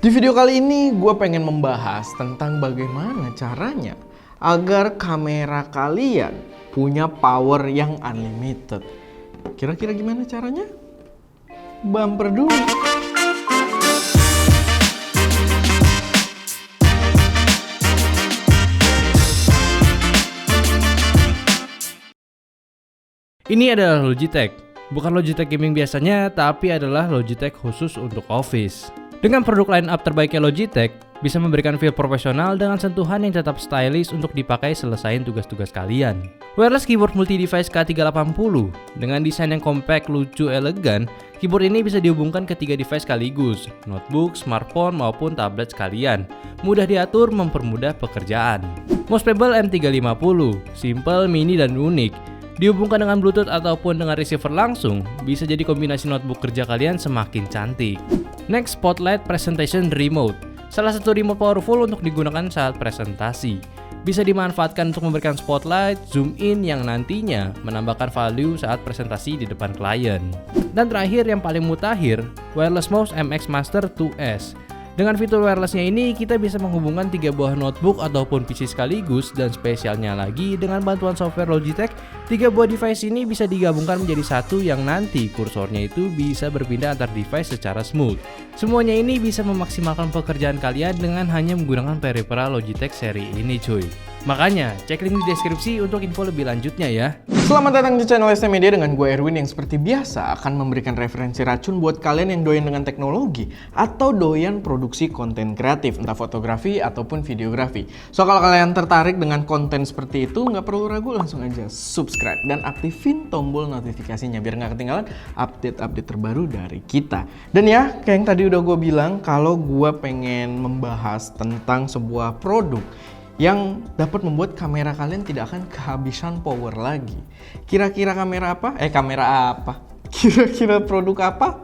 Di video kali ini gue pengen membahas tentang bagaimana caranya agar kamera kalian punya power yang unlimited. Kira-kira gimana caranya? Bumper dulu. Ini adalah Logitech. Bukan Logitech gaming biasanya, tapi adalah Logitech khusus untuk office. Dengan produk line up terbaiknya Logitech, bisa memberikan feel profesional dengan sentuhan yang tetap stylish untuk dipakai selesain tugas-tugas kalian. Wireless keyboard multi-device K380 dengan desain yang compact, lucu, elegan, keyboard ini bisa dihubungkan ke 3 device sekaligus, notebook, smartphone, maupun tablet sekalian. Mudah diatur, mempermudah pekerjaan. Mousepable M350, simple, mini, dan unik. Dihubungkan dengan Bluetooth ataupun dengan receiver langsung, bisa jadi kombinasi notebook kerja kalian semakin cantik. Next, Spotlight Presentation Remote. Salah satu remote powerful untuk digunakan saat presentasi. Bisa dimanfaatkan untuk memberikan spotlight, zoom in yang nantinya menambahkan value saat presentasi di depan klien. Dan terakhir yang paling mutakhir, Wireless Mouse MX Master 2S. Dengan fitur wirelessnya ini, kita bisa menghubungkan 3 buah notebook ataupun PC sekaligus, dan spesialnya lagi, dengan bantuan software Logitech, 3 buah device ini bisa digabungkan menjadi satu yang nanti kursornya itu bisa berpindah antar device secara smooth. Semuanya ini bisa memaksimalkan pekerjaan kalian dengan hanya menggunakan peripheral Logitech seri ini cuy. Makanya, cek link di deskripsi untuk info lebih lanjutnya ya. Selamat datang di channel ST Media dengan gue Erwin yang seperti biasa akan memberikan referensi racun buat kalian yang doyan dengan teknologi atau doyan produksi konten kreatif, entah fotografi ataupun videografi. So kalau kalian tertarik dengan konten seperti itu, nggak perlu ragu, langsung aja subscribe dan aktifin tombol notifikasinya biar nggak ketinggalan update-update terbaru dari kita. Dan ya, kayak yang tadi udah gue bilang, kalau gue pengen membahas tentang sebuah produk yang dapat membuat kamera kalian tidak akan kehabisan power lagi. Kira-kira kamera apa? Kira-kira produk apa?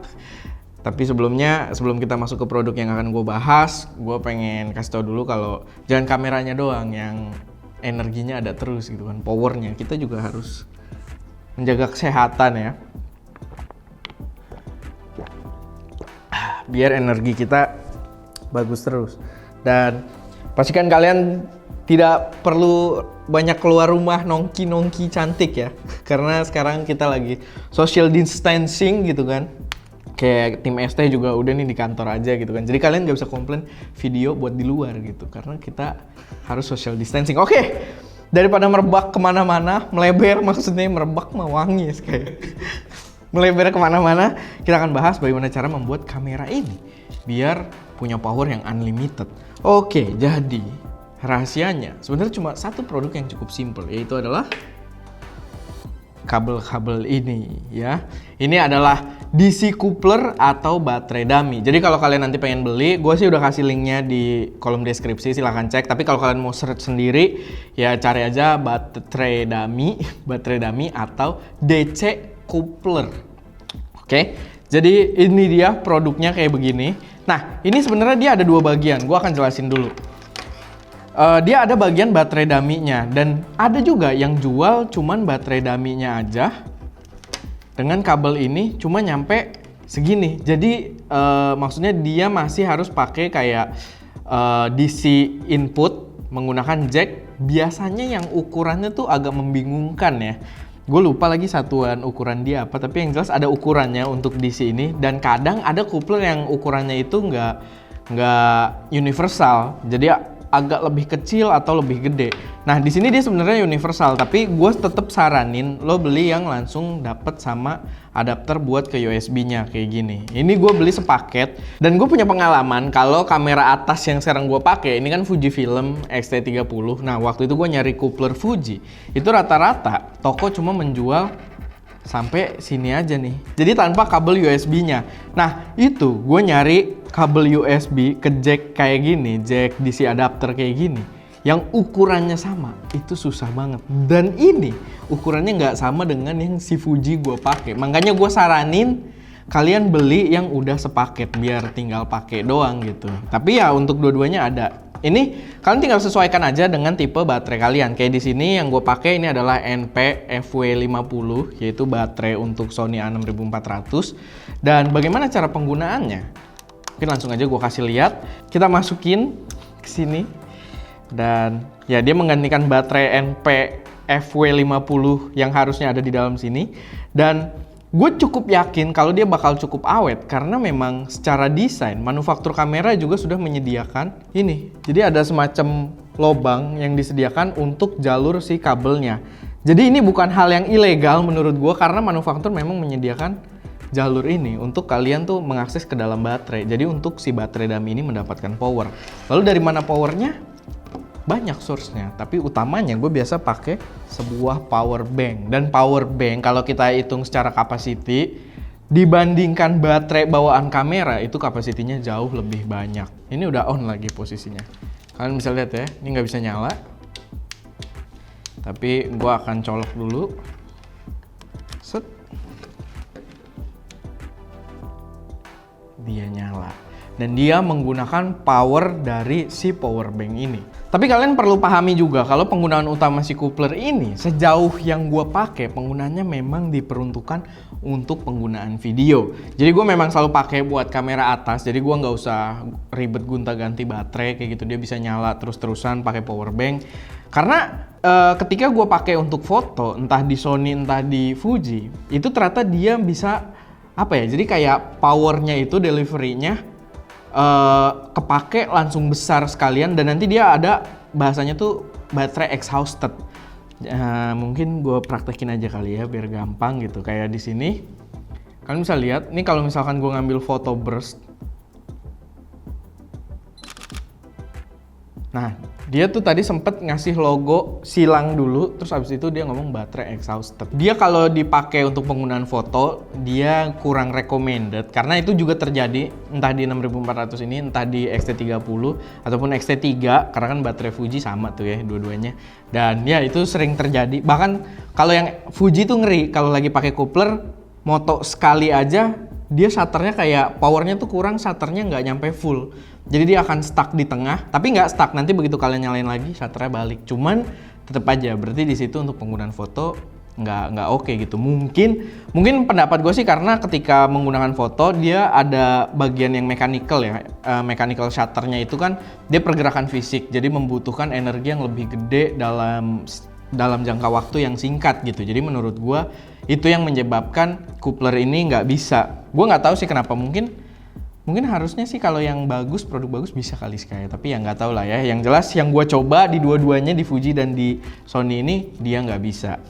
Tapi sebelum kita masuk ke produk yang akan gue bahas, gue pengen kasih tau dulu kalau jangan kameranya doang yang energinya ada terus gitu kan, powernya. Kita juga harus menjaga kesehatan ya. Biar energi kita bagus terus. Dan pastikan kalian tidak perlu banyak keluar rumah nongki cantik ya. Karena sekarang kita lagi social distancing gitu kan. Kayak tim ST juga udah nih di kantor aja gitu kan. Jadi kalian gak bisa komplain video buat di luar gitu. Karena kita harus social distancing. Oke, daripada merebak kemana-mana, melebar maksudnya, merebak mah wangi ya kayak. Melebar kemana-mana, kita akan bahas bagaimana cara membuat kamera ini biar punya power yang unlimited. Oke, jadi rahasianya sebenarnya cuma satu produk yang cukup simple, yaitu adalah kabel-kabel ini ya. Ini adalah DC coupler atau baterai dummy. Jadi kalau kalian nanti pengen beli, gue sih udah kasih linknya di kolom deskripsi, silahkan cek. Tapi kalau kalian mau search sendiri, ya cari aja baterai dummy atau DC coupler. Oke, jadi ini dia produknya kayak begini. Nah, ini sebenarnya dia ada 2 bagian. Gue akan jelasin dulu. Dia ada bagian baterai dummy-nya, dan ada juga yang jual cuman baterai dummy-nya aja dengan kabel ini cuma nyampe segini. Jadi maksudnya dia masih harus pakai kayak DC input menggunakan jack. Biasanya yang ukurannya tuh agak membingungkan ya. Gue lupa lagi satuan ukuran dia apa, tapi yang jelas ada ukurannya untuk DC ini. Dan kadang ada coupler yang ukurannya itu nggak universal, jadi agak lebih kecil atau lebih gede. Nah di sini dia sebenarnya universal, tapi gue tetap saranin lo beli yang langsung dapet sama adapter buat ke USB-nya kayak gini. Ini gue beli sepaket, dan gue punya pengalaman kalau kamera atas yang sekarang gue pakai ini kan Fujifilm X-T30. Nah waktu itu gue nyari coupler Fuji, itu rata-rata toko cuma menjual sampai sini aja nih, jadi tanpa kabel USB-nya. Nah itu gue nyari kabel USB ke jack kayak gini, jack DC adapter kayak gini, yang ukurannya sama, itu susah banget. Dan ini ukurannya nggak sama dengan yang si Fuji gue pakai. Makanya gue saranin kalian beli yang udah sepaket biar tinggal pakai doang gitu. Tapi ya untuk dua-duanya ada. Ini kalian tinggal sesuaikan aja dengan tipe baterai kalian. Kayak di sini yang gue pakai ini adalah NP FW50, yaitu baterai untuk Sony A6400. Dan bagaimana cara penggunaannya? Mungkin langsung aja gue kasih lihat. Kita masukin ke sini. Dan ya dia menggantikan baterai NP FW50 yang harusnya ada di dalam sini. Dan gue cukup yakin kalau dia bakal cukup awet karena memang secara desain manufaktur kamera juga sudah menyediakan ini. Jadi ada semacam lobang yang disediakan untuk jalur si kabelnya. Jadi ini bukan hal yang ilegal menurut gue karena manufaktur memang menyediakan jalur ini untuk kalian tuh mengakses ke dalam baterai. Jadi untuk si baterai dummy ini mendapatkan power. Lalu dari mana powernya? Banyak source-nya, tapi utamanya gue biasa pakai sebuah power bank. Dan power bank kalau kita hitung secara capacity dibandingkan baterai bawaan kamera itu kapasitinya jauh lebih banyak. Ini udah on lagi posisinya. Kalian bisa lihat ya, ini nggak bisa nyala. Tapi gue akan colok dulu. Set. Dia nyala dan dia menggunakan power dari si power bank ini. Tapi kalian perlu pahami juga kalau penggunaan utama si coupler ini sejauh yang gue pakai penggunaannya memang diperuntukkan untuk penggunaan video. Jadi gue memang selalu pakai buat kamera atas, jadi gue nggak usah ribet gonta-ganti baterai kayak gitu, dia bisa nyala terus-terusan pakai power bank. Karena ketika gue pakai untuk foto entah di Sony entah di Fuji itu ternyata dia bisa apa ya, jadi kayak powernya itu delivery-nya kepake langsung besar sekalian dan nanti dia ada bahasanya tuh baterai exhausted. Mungkin gue praktekin aja kali ya biar gampang gitu. Kayak di sini kalian bisa lihat, nih kalau misalkan gue ngambil foto burst. Nah, dia tuh tadi sempet ngasih logo silang dulu, terus abis itu dia ngomong baterai exhausted. Dia kalau dipakai untuk penggunaan foto, dia kurang recommended karena itu juga terjadi entah di 6400 ini, entah di XT30 ataupun XT3 karena kan baterai Fuji sama tuh ya dua-duanya. Dan ya itu sering terjadi. Bahkan kalau yang Fuji tuh ngeri kalau lagi pakai coupler, moto sekali aja dia shutternya kayak powernya tuh kurang, shutternya nggak nyampe full. Jadi dia akan stuck di tengah, tapi nggak stuck, nanti begitu kalian nyalain lagi shutternya balik. Cuman tetap aja, berarti di situ untuk penggunaan foto nggak oke gitu. Mungkin pendapat gue sih karena ketika menggunakan foto dia ada bagian yang mechanical ya, mechanical shutternya itu kan dia pergerakan fisik, jadi membutuhkan energi yang lebih gede dalam jangka waktu yang singkat gitu. Jadi menurut gue itu yang menyebabkan coupler ini nggak bisa. Gue nggak tahu sih kenapa, mungkin harusnya sih kalau yang bagus, produk bagus bisa kali sekali, tapi ya nggak tahu lah ya. Yang jelas yang gue coba di dua-duanya, di Fuji dan di Sony ini, dia nggak bisa.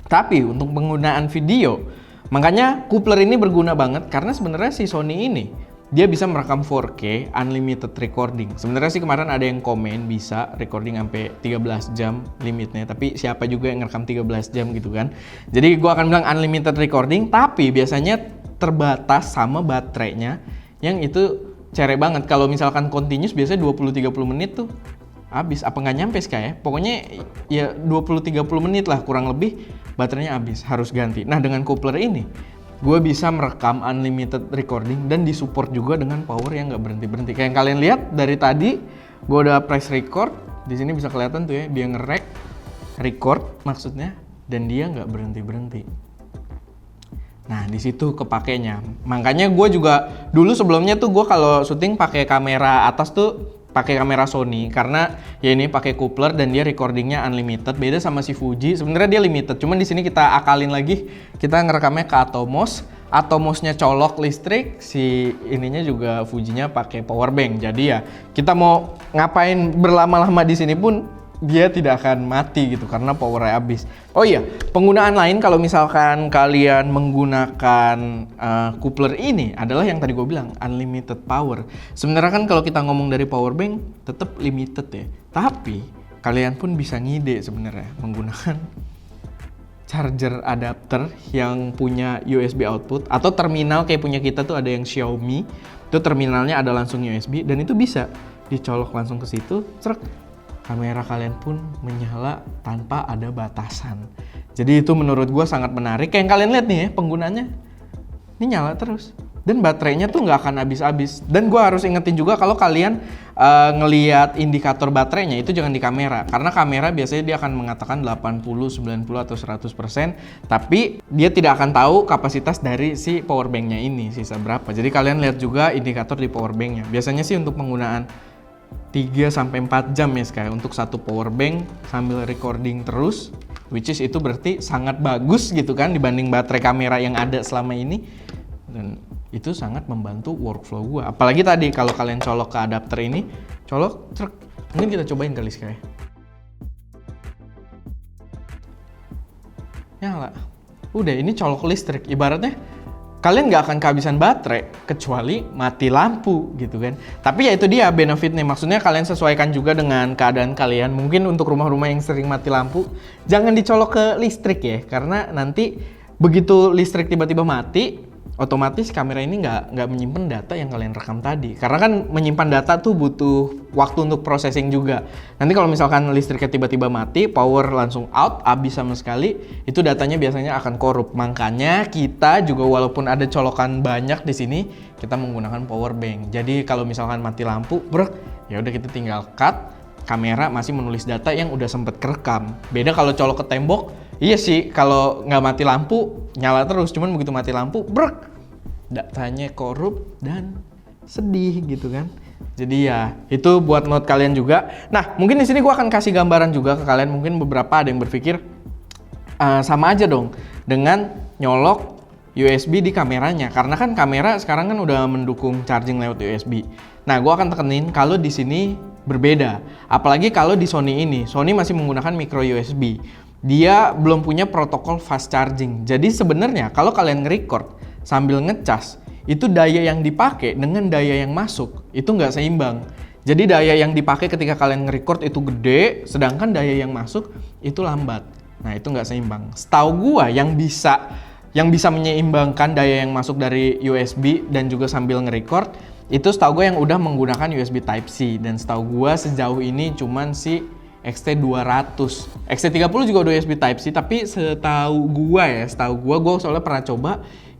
Tapi untuk penggunaan video, makanya coupler ini berguna banget karena sebenarnya si Sony ini dia bisa merekam 4K unlimited recording. Sebenarnya sih kemarin ada yang komen bisa recording sampai 13 jam limitnya, tapi siapa juga yang ngerekam 13 jam gitu kan. Jadi gue akan bilang unlimited recording, tapi biasanya terbatas sama baterainya yang itu cerek banget. Kalau misalkan continuous biasanya 20-30 menit tuh habis, apa nggak nyampe sih ya, pokoknya ya 20-30 menit lah kurang lebih baterainya habis, harus ganti. Nah dengan coupler ini gue bisa merekam unlimited recording dan disupport juga dengan power yang nggak berhenti-berhenti. Kayak yang kalian lihat dari tadi gue udah press record, di sini bisa kelihatan tuh ya dia record maksudnya, dan dia nggak berhenti-berhenti. Nah di situ kepakainya. Makanya gue juga dulu sebelumnya tuh gue kalau syuting pakai kamera atas tuh pakai kamera Sony karena ya ini pakai coupler dan dia recordingnya unlimited. Beda sama si Fuji, sebenarnya dia limited. Cuman di sini kita akalin lagi, kita ngerekamnya ke Atomos. Atomosnya colok listrik, si ininya juga Fujinya pakai power bank. Jadi ya kita mau ngapain berlama-lama di sini pun dia tidak akan mati gitu karena powernya habis. Oh iya, penggunaan lain kalau misalkan kalian menggunakan coupler ini adalah yang tadi gue bilang unlimited power. Sebenarnya kan kalau kita ngomong dari power bank tetap limited ya. Tapi kalian pun bisa ngide sebenarnya menggunakan charger adapter yang punya USB output atau terminal kayak punya kita tuh ada yang Xiaomi. Itu terminalnya ada langsung USB dan itu bisa dicolok langsung ke situ, kamera kalian pun menyala tanpa ada batasan. Jadi itu menurut gue sangat menarik. Kayak yang kalian lihat nih ya penggunanya, ini nyala terus. dan baterainya tuh nggak akan habis-habis. Dan gue harus ingetin juga kalau kalian ngelihat indikator baterainya itu jangan di kamera, karena kamera biasanya dia akan mengatakan 80, 90 atau 100%, tapi dia tidak akan tahu kapasitas dari si power banknya ini sisa berapa. Jadi kalian lihat juga indikator di power banknya. Biasanya sih untuk penggunaan 3-4 jam ya sekali untuk satu power bank sambil recording terus, which is itu berarti sangat bagus gitu kan dibanding baterai kamera yang ada selama ini. Dan itu sangat membantu workflow gua. Apalagi tadi kalau kalian colok ke adapter ini, colok truk. Mungkin kita cobain kali sekali. Nyala. Udah, ini colok listrik. Ibaratnya kalian nggak akan kehabisan baterai kecuali mati lampu gitu kan. Tapi ya itu dia benefitnya. Maksudnya kalian sesuaikan juga dengan keadaan kalian. Mungkin untuk rumah-rumah yang sering mati lampu, jangan dicolok ke listrik ya, karena nanti begitu listrik tiba-tiba mati, otomatis kamera ini nggak menyimpan data yang kalian rekam tadi. Karena kan menyimpan data tuh butuh waktu untuk processing juga. Nanti kalau misalkan listriknya tiba-tiba mati, power langsung out, habis sama sekali, itu datanya biasanya akan korup. Makanya kita juga walaupun ada colokan banyak di sini, kita menggunakan power bank. Jadi kalau misalkan mati lampu, ya udah kita tinggal cut, kamera masih menulis data yang udah sempet kerekam. Beda kalau colok ke tembok, iya sih, kalau nggak mati lampu, nyala terus. Cuman begitu mati lampu, datanya korup dan sedih gitu kan. Jadi ya, itu buat note kalian juga. Nah, mungkin di sini gua akan kasih gambaran juga ke kalian. Mungkin beberapa ada yang berpikir, sama aja dong dengan nyolok USB di kameranya. Karena kan kamera sekarang kan udah mendukung charging lewat USB. Nah, gua akan tekenin kalau di sini berbeda. Apalagi kalau di Sony ini. Sony masih menggunakan micro USB. Dia belum punya protokol fast charging. Jadi sebenarnya kalau kalian nge-record sambil ngecas, itu daya yang dipakai dengan daya yang masuk itu nggak seimbang. Jadi daya yang dipakai ketika kalian nge-record itu gede, sedangkan daya yang masuk itu lambat. Nah, itu nggak seimbang. Setahu gua yang bisa menyeimbangkan daya yang masuk dari USB dan juga sambil nge-record, itu setahu gua yang udah menggunakan USB Type-C. Dan setahu gua sejauh ini cuman si XT200. XT30 juga udah USB Type-C, tapi setahu gua soalnya pernah coba,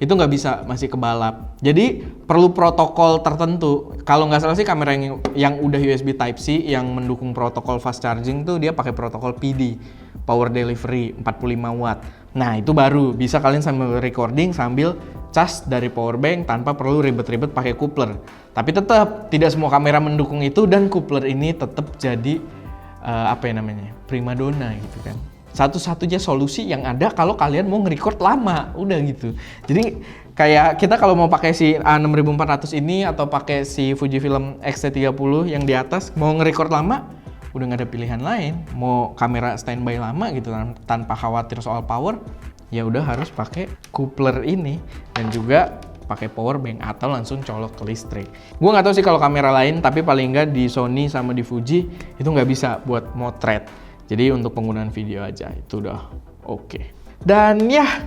itu nggak bisa, masih kebalap. Jadi perlu protokol tertentu. Kalau nggak salah sih kamera yang udah USB Type-C yang mendukung protokol fast charging tuh dia pakai protokol PD, Power Delivery 45 watt. Nah, itu baru bisa kalian sambil recording sambil cas dari power bank tanpa perlu ribet-ribet pakai coupler. Tapi tetap tidak semua kamera mendukung itu, dan coupler ini tetap jadi primadona gitu kan. Satu-satunya solusi yang ada kalau kalian mau nge-record lama, udah gitu. Jadi kayak kita kalau mau pakai si A6400 ini atau pakai si Fujifilm X-T30 yang di atas, mau nge-record lama, udah nggak ada pilihan lain. Mau kamera standby lama gitu tanpa khawatir soal power, ya udah harus pakai coupler ini dan juga pakai power bank atau langsung colok ke listrik. Gue nggak tahu sih kalau kamera lain, tapi paling nggak di Sony sama di Fuji itu nggak bisa buat motret. Jadi untuk penggunaan video aja itu udah oke. Dan ya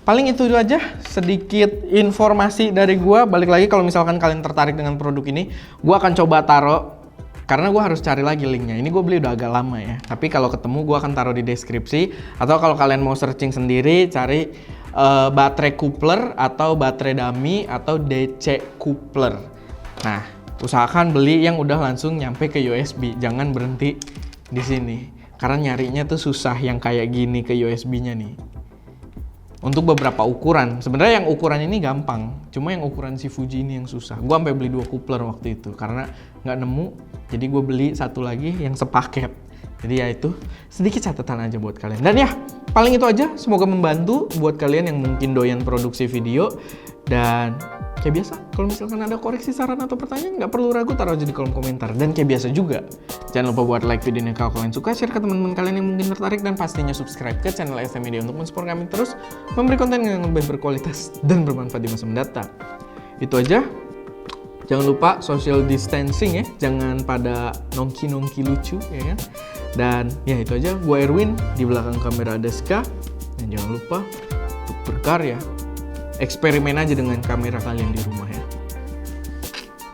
paling itu aja sedikit informasi dari gue. Balik lagi kalau misalkan kalian tertarik dengan produk ini, gue akan coba taruh, karena gue harus cari lagi linknya. Ini gue beli udah agak lama ya. Tapi kalau ketemu gue akan taruh di deskripsi. Atau kalau kalian mau searching sendiri, cari baterai coupler atau baterai dummy atau DC coupler. Nah, usahakan beli yang udah langsung nyampe ke USB. Jangan berhenti di sini. Karena nyarinya tuh susah yang kayak gini ke USB-nya nih. Untuk beberapa ukuran, sebenarnya yang ukuran ini gampang, cuma yang ukuran si Fuji ini yang susah. Gue sampai beli 2 coupler waktu itu karena nggak nemu, jadi gue beli satu lagi yang sepaket. Jadi ya itu sedikit catatan aja buat kalian. Dan ya paling itu aja, semoga membantu buat kalian yang mungkin doyan produksi video. Dan kayak biasa, kalau misalkan ada koreksi, saran, atau pertanyaan, nggak perlu ragu, taruh aja di kolom komentar. Dan kayak biasa juga, jangan lupa buat like video ini kalau kalian suka, share ke teman-teman kalian yang mungkin tertarik, dan pastinya subscribe ke channel ST Media untuk mensupport kami terus memberi konten yang lebih berkualitas dan bermanfaat di masa mendatang. Itu aja. Jangan lupa social distancing ya, jangan pada nongki-nongki lucu ya kan. Dan ya itu aja, gue Erwin, di belakang kamera ada Ska. Dan jangan lupa untuk berkarya, eksperimen aja dengan kamera kalian di rumah.